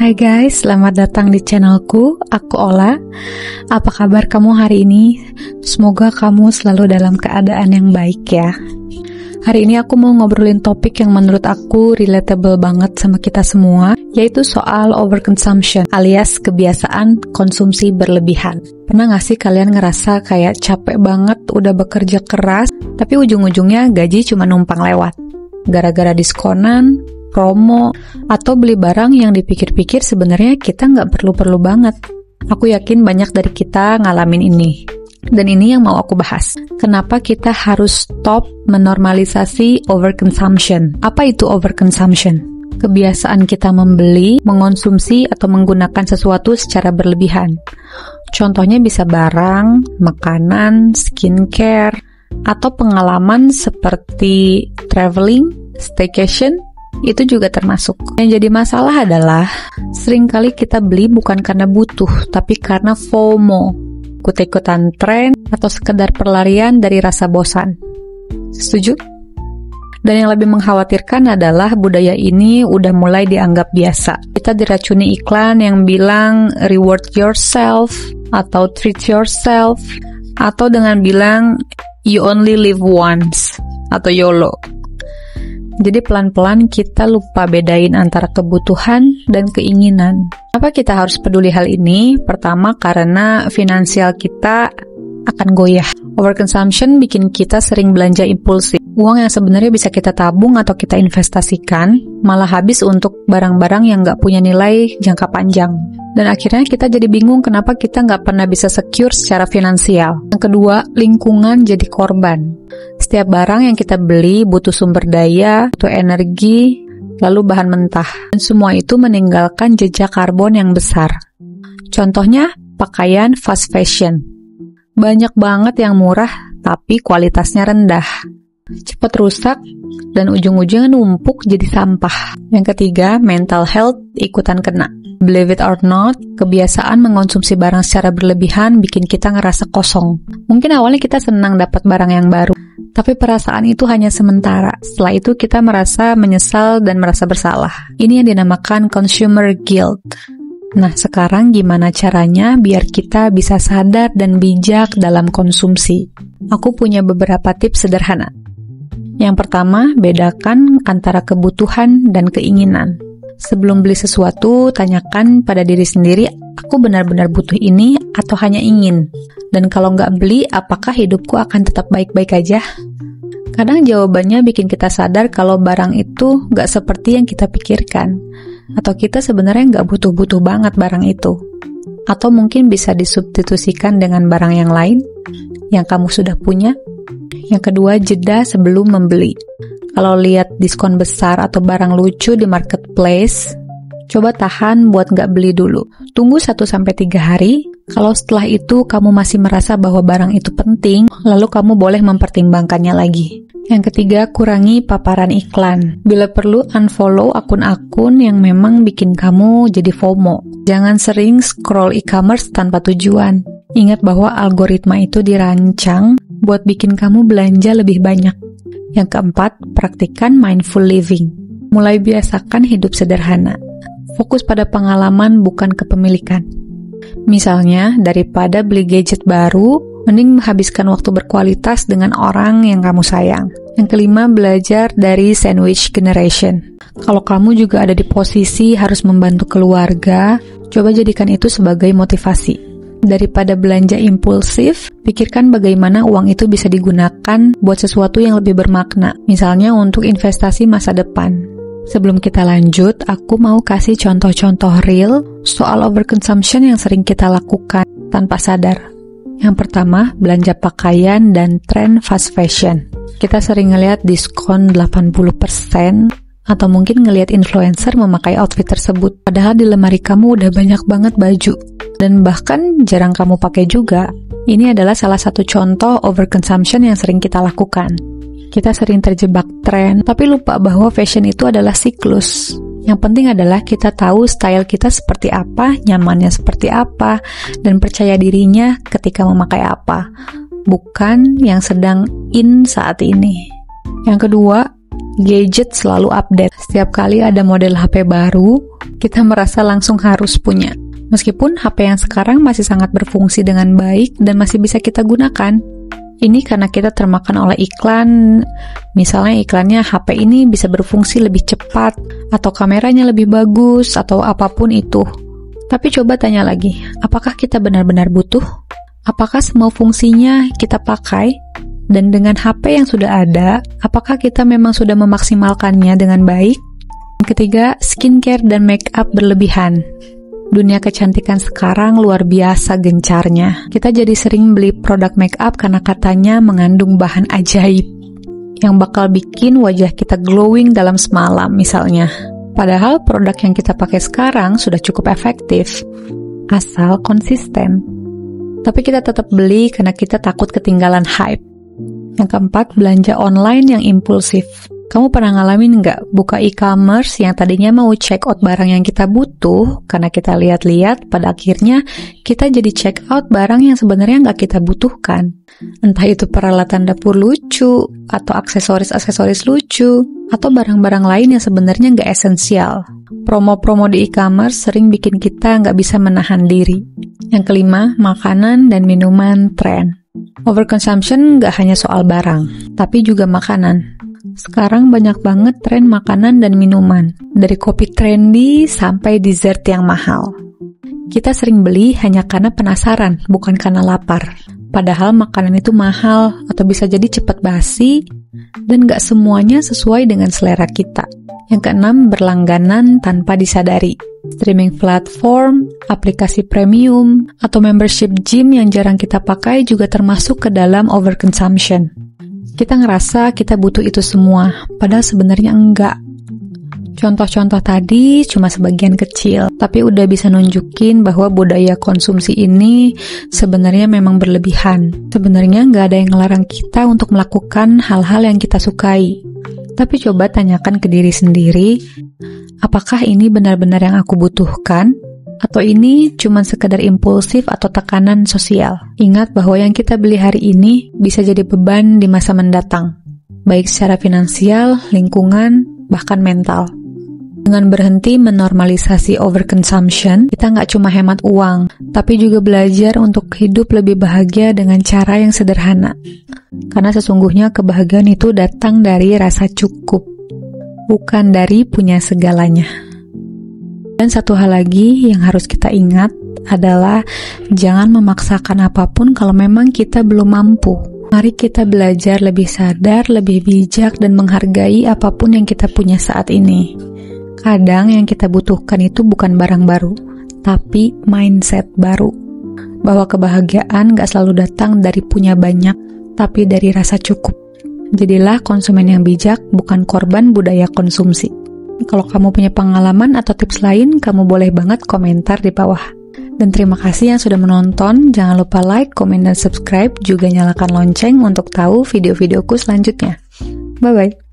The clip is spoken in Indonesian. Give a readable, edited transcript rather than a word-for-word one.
Hai guys, selamat datang di channelku, aku Ola. Apa kabar kamu hari ini? Semoga kamu selalu dalam keadaan yang baik ya. Hari ini aku mau ngobrolin topik yang menurut aku relatable banget sama kita semua, yaitu soal overconsumption alias kebiasaan konsumsi berlebihan. Pernah gak sih kalian ngerasa kayak capek banget udah bekerja keras, tapi ujung-ujungnya gaji cuma numpang lewat? Gara-gara diskonan, promo, atau beli barang yang dipikir-pikir sebenarnya kita nggak perlu-perlu banget. Aku yakin banyak dari kita ngalamin ini. Dan ini yang mau aku bahas. Kenapa kita harus stop menormalisasi overconsumption? Apa itu overconsumption? Kebiasaan kita membeli, mengonsumsi, atau menggunakan sesuatu secara berlebihan. Contohnya bisa barang, makanan, skincare, atau pengalaman seperti traveling, staycation, itu juga termasuk. Yang jadi masalah adalah seringkali kita beli bukan karena butuh, tapi karena FOMO, ikut-ikutan tren, atau sekedar perlarian dari rasa bosan. Setuju? Dan yang lebih mengkhawatirkan adalah budaya ini udah mulai dianggap biasa. Kita diracuni iklan yang bilang reward yourself, atau treat yourself, atau dengan bilang you only live once, atau YOLO. Jadi pelan-pelan kita lupa bedain antara kebutuhan dan keinginan. Kenapa kita harus peduli hal ini? Pertama, karena finansial kita akan goyah. Overconsumption bikin kita sering belanja impulsif. Uang yang sebenarnya bisa kita tabung atau kita investasikan, malah habis untuk barang-barang yang nggak punya nilai jangka panjang. Dan akhirnya kita jadi bingung kenapa kita nggak pernah bisa secure secara finansial. Yang kedua, lingkungan jadi korban. Setiap barang yang kita beli butuh sumber daya, butuh energi, lalu bahan mentah. Dan semua itu meninggalkan jejak karbon yang besar. Contohnya, pakaian fast fashion. Banyak banget yang murah, tapi kualitasnya rendah. Cepat rusak, dan ujung-ujungnya numpuk jadi sampah. Yang ketiga, mental health ikutan kena. Believe it or not, kebiasaan mengonsumsi barang secara berlebihan bikin kita ngerasa kosong. Mungkin awalnya kita senang dapat barang yang baru, tapi perasaan itu hanya sementara. Setelah itu kita merasa menyesal dan merasa bersalah. Ini yang dinamakan consumer guilt. Nah, sekarang gimana caranya biar kita bisa sadar dan bijak dalam konsumsi? Aku punya beberapa tips sederhana. Yang pertama, bedakan antara kebutuhan dan keinginan. Sebelum beli sesuatu, tanyakan pada diri sendiri, aku benar-benar butuh ini atau hanya ingin? Dan kalau nggak beli, apakah hidupku akan tetap baik-baik aja? Kadang jawabannya bikin kita sadar kalau barang itu nggak seperti yang kita pikirkan. Atau kita sebenarnya nggak butuh-butuh banget barang itu. Atau mungkin bisa disubstitusikan dengan barang yang lain yang kamu sudah punya. Yang kedua, jeda sebelum membeli. Kalau lihat diskon besar atau barang lucu di marketplace, coba tahan buat nggak beli dulu. Tunggu 1-3 hari. Kalau setelah itu kamu masih merasa bahwa barang itu penting, lalu kamu boleh mempertimbangkannya lagi. Yang ketiga, kurangi paparan iklan. Bila perlu, unfollow akun-akun yang memang bikin kamu jadi FOMO. Jangan sering scroll e-commerce tanpa tujuan. Ingat bahwa algoritma itu dirancang buat bikin kamu belanja lebih banyak. Yang keempat, praktikkan mindful living. Mulai biasakan hidup sederhana. Fokus pada pengalaman bukan kepemilikan. Misalnya, daripada beli gadget baru, mending menghabiskan waktu berkualitas dengan orang yang kamu sayang. Yang kelima, belajar dari sandwich generation. Kalau kamu juga ada di posisi harus membantu keluarga, coba jadikan itu sebagai motivasi. Daripada belanja impulsif, pikirkan bagaimana uang itu bisa digunakan buat sesuatu yang lebih bermakna, misalnya untuk investasi masa depan. Sebelum kita lanjut, aku mau kasih contoh-contoh real soal overconsumption yang sering kita lakukan tanpa sadar. Yang pertama, belanja pakaian dan tren fast fashion. Kita sering ngelihat diskon 80%, atau mungkin ngelihat influencer memakai outfit tersebut. Padahal di lemari kamu udah banyak banget baju, dan bahkan jarang kamu pakai juga. Ini adalah salah satu contoh overconsumption yang sering kita lakukan. Kita sering terjebak tren, tapi lupa bahwa fashion itu adalah siklus. Yang penting adalah kita tahu style kita seperti apa, nyamannya seperti apa, dan percaya dirinya ketika memakai apa. Bukan yang sedang in saat ini. Yang kedua, Gadget selalu update. Setiap kali ada model HP baru, kita merasa langsung harus punya. Meskipun HP yang sekarang masih sangat berfungsi dengan baik dan masih bisa kita gunakan. Ini karena kita termakan oleh iklan. Misalnya iklannya HP ini bisa berfungsi lebih cepat, atau kameranya lebih bagus, atau apapun itu. Tapi coba tanya lagi, apakah kita benar-benar butuh? Apakah semua fungsinya kita pakai? Dan dengan HP yang sudah ada, apakah kita memang sudah memaksimalkannya dengan baik? Yang ketiga, skincare dan make up berlebihan. Dunia kecantikan sekarang luar biasa gencarnya. Kita jadi sering beli produk make up karena katanya mengandung bahan ajaib yang bakal bikin wajah kita glowing dalam semalam misalnya. Padahal produk yang kita pakai sekarang sudah cukup efektif, asal konsisten. Tapi kita tetap beli karena kita takut ketinggalan hype. Yang keempat, belanja online yang impulsif. Kamu pernah ngalamin nggak buka e-commerce yang tadinya mau check out barang yang kita butuh, karena kita lihat-lihat, pada akhirnya kita jadi check out barang yang sebenarnya nggak kita butuhkan. Entah itu peralatan dapur lucu, atau aksesoris-aksesoris lucu, atau barang-barang lain yang sebenarnya nggak esensial. Promo-promo di e-commerce sering bikin kita nggak bisa menahan diri. Yang kelima, makanan dan minuman tren. Overconsumption nggak hanya soal barang, tapi juga makanan. Sekarang banyak banget tren makanan dan minuman, dari kopi trendy sampai dessert yang mahal. Kita sering beli hanya karena penasaran, bukan karena lapar. Padahal makanan itu mahal atau bisa jadi cepat basi, dan nggak semuanya sesuai dengan selera kita. Yang keenam, berlangganan tanpa disadari. Streaming platform, aplikasi premium, atau membership gym yang jarang kita pakai juga termasuk ke dalam overconsumption. Kita ngerasa kita butuh itu semua, padahal sebenarnya enggak. Contoh-contoh tadi cuma sebagian kecil, tapi udah bisa nunjukin bahwa budaya konsumsi ini sebenarnya memang berlebihan. Sebenarnya nggak ada yang ngelarang kita untuk melakukan hal-hal yang kita sukai. Tapi coba tanyakan ke diri sendiri, apakah ini benar-benar yang aku butuhkan? Atau ini cuma sekedar impulsif atau tekanan sosial? Ingat bahwa yang kita beli hari ini bisa jadi beban di masa mendatang, baik secara finansial, lingkungan, bahkan mental. Dengan berhenti menormalisasi overconsumption, kita nggak cuma hemat uang, tapi juga belajar untuk hidup lebih bahagia dengan cara yang sederhana. Karena sesungguhnya kebahagiaan itu datang dari rasa cukup, bukan dari punya segalanya. Dan satu hal lagi yang harus kita ingat adalah jangan memaksakan apapun kalau memang kita belum mampu. Mari kita belajar lebih sadar, lebih bijak, dan menghargai apapun yang kita punya saat ini. Kadang yang kita butuhkan itu bukan barang baru, tapi mindset baru. Bahwa kebahagiaan gak selalu datang dari punya banyak, tapi dari rasa cukup. Jadilah konsumen yang bijak, bukan korban budaya konsumsi. Kalau kamu punya pengalaman atau tips lain, kamu boleh banget komentar di bawah. Dan terima kasih yang sudah menonton. Jangan lupa like, komen, dan subscribe. Juga nyalakan lonceng untuk tahu video-videoku selanjutnya. Bye-bye.